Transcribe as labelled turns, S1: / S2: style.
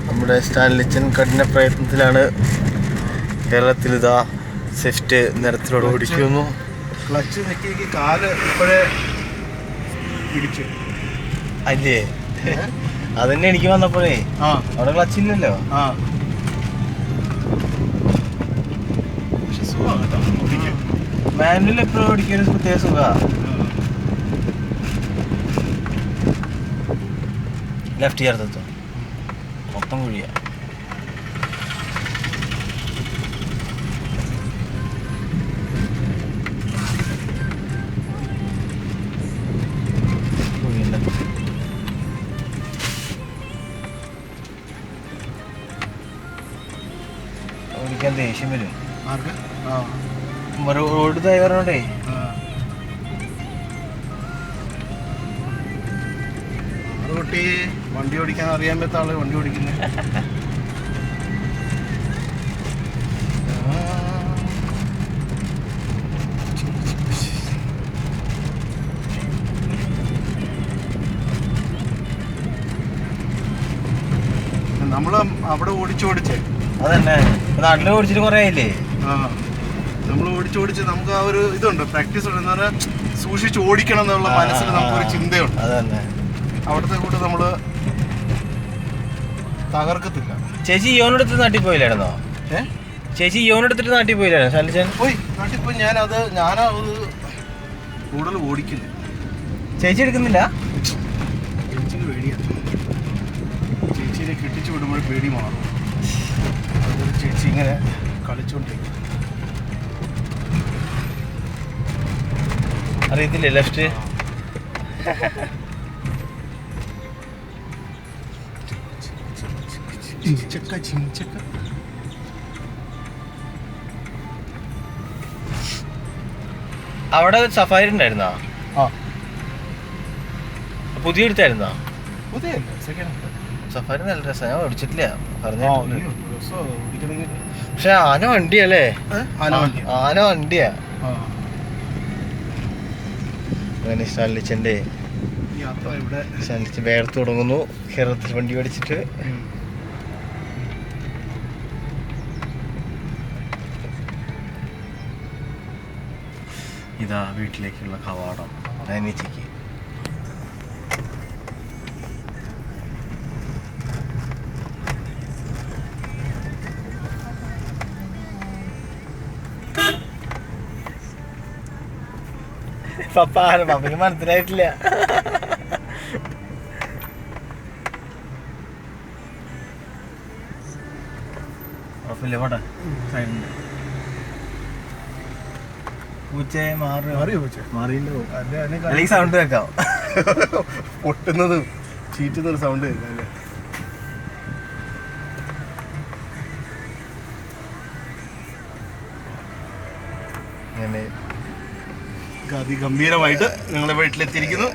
S1: നമ്മുടെ സ്റ്റാൻലിച്ചൻ കഠിന പ്രയത്നത്തിലാണ്. കേരളത്തിൽ ഇതാ സ്വിഫ്റ്റ് നിരത്തിലൂടെ ഓടിക്കുന്നു.
S2: ക്ലച്ച് നിൽക്കി കാല് ഇപ്പോഴേ പിടിച്ചു
S1: അല്ലേ? അതന്നെ എനിക്ക് വന്നപ്പോഴേ അവിടെ ക്ലച്ച് ഇല്ലല്ലോ. മാനുവൽ എപ്പോഴും ഓടിക്കാൻ ഒരു പ്രത്യേക സുഖ. ലെഫ്റ്റ് ചേർത്തെത്തു മൊത്തം കുഴിയാ. ഓടിക്കാൻ ദേഷ്യം വരും റോഡ് ഡ്രൈവറിനോടേ.
S2: കുട്ടി വണ്ടി ഓടിക്കാൻ അറിയാൻ പറ്റാത്ത ആള് വണ്ടി ഓടിക്കുന്നത്. നമ്മള് അവിടെ ഓടിച്ചോടിച്ചേ
S1: അതന്നെ നാട്ടില് ഓടിച്ചിട്ട് കൊറേ ആയില്ലേ.
S2: നമ്മൾ ഓടിച്ചോടിച്ച് നമുക്ക് ആ ഒരു ഇതുണ്ട്, പ്രാക്ടീസ് ഉണ്ട്. എന്ന് പറഞ്ഞാൽ സൂക്ഷിച്ച് ഓടിക്കണം എന്നുള്ള മനസ്സിൽ നമുക്കൊരു ചിന്തയുണ്ട്.
S1: അതന്നെ
S2: അവിടുത്തെ കൂട്ട് നമ്മള് തകർക്കത്തില്ല.
S1: ചേച്ചി യോനെടുത്ത് നാട്ടിൽ പോയില്ലായിരുന്നോ? ചേച്ചി യോനെടുത്തിട്ട് നാട്ടിൽ പോയില്ലായിരുന്നു?
S2: പോയി നാട്ടിൽ പോയി. ഞാനത് കൂടുതൽ ഓടിക്കില്ല.
S1: ചേച്ചി എടുക്കുന്നില്ല?
S2: ചേച്ചിക്ക് പേടിയാണ്. ചേച്ചിയെ കെട്ടിച്ചു വിടുമ്പോൾ പേടി മാറും. അതൊരു ചേച്ചി ഇങ്ങനെ കളിച്ചോണ്ടിരിക്കും.
S1: അറിയത്തില്ലേ ലെഫ്റ്റ്? അവിടെ സഫാരി ഉണ്ടായിരുന്നോ? പുതിയ എടുത്തായിരുന്നോ? സഫാരി നല്ല രസം. ഞാൻ ഓടിച്ചിട്ടില്ല, പറഞ്ഞു. പക്ഷെ ആന വണ്ടിയല്ലേ? ആന വണ്ടിയാ. അങ്ങനെ സ്റ്റാൻലിച്ചൻ്റെ വേർത്ത് തുടങ്ങുന്നു കേരളത്തിൽ വണ്ടി പഠിച്ചിട്ട്. ഇതാ വീട്ടിലേക്കുള്ള കവാടം നൈനിച്ചിക്ക്. പപ്പയ്ക്ക് മനസ്സിലായിട്ടില്ല. ഉറപ്പില്ല പോട്ടെ. പൂച്ചയെ മാറി സൗണ്ട് കേൾക്കാം.
S2: പൊട്ടുന്നതും ചീറ്റുന്നൊരു സൗണ്ട് കേൾക്കാം അല്ലേ?
S1: അങ്ങനെ
S2: അതിഗംഭീരമായിട്ട് നിങ്ങളുടെ വീട്ടിലെത്തിയിരിക്കുന്നു.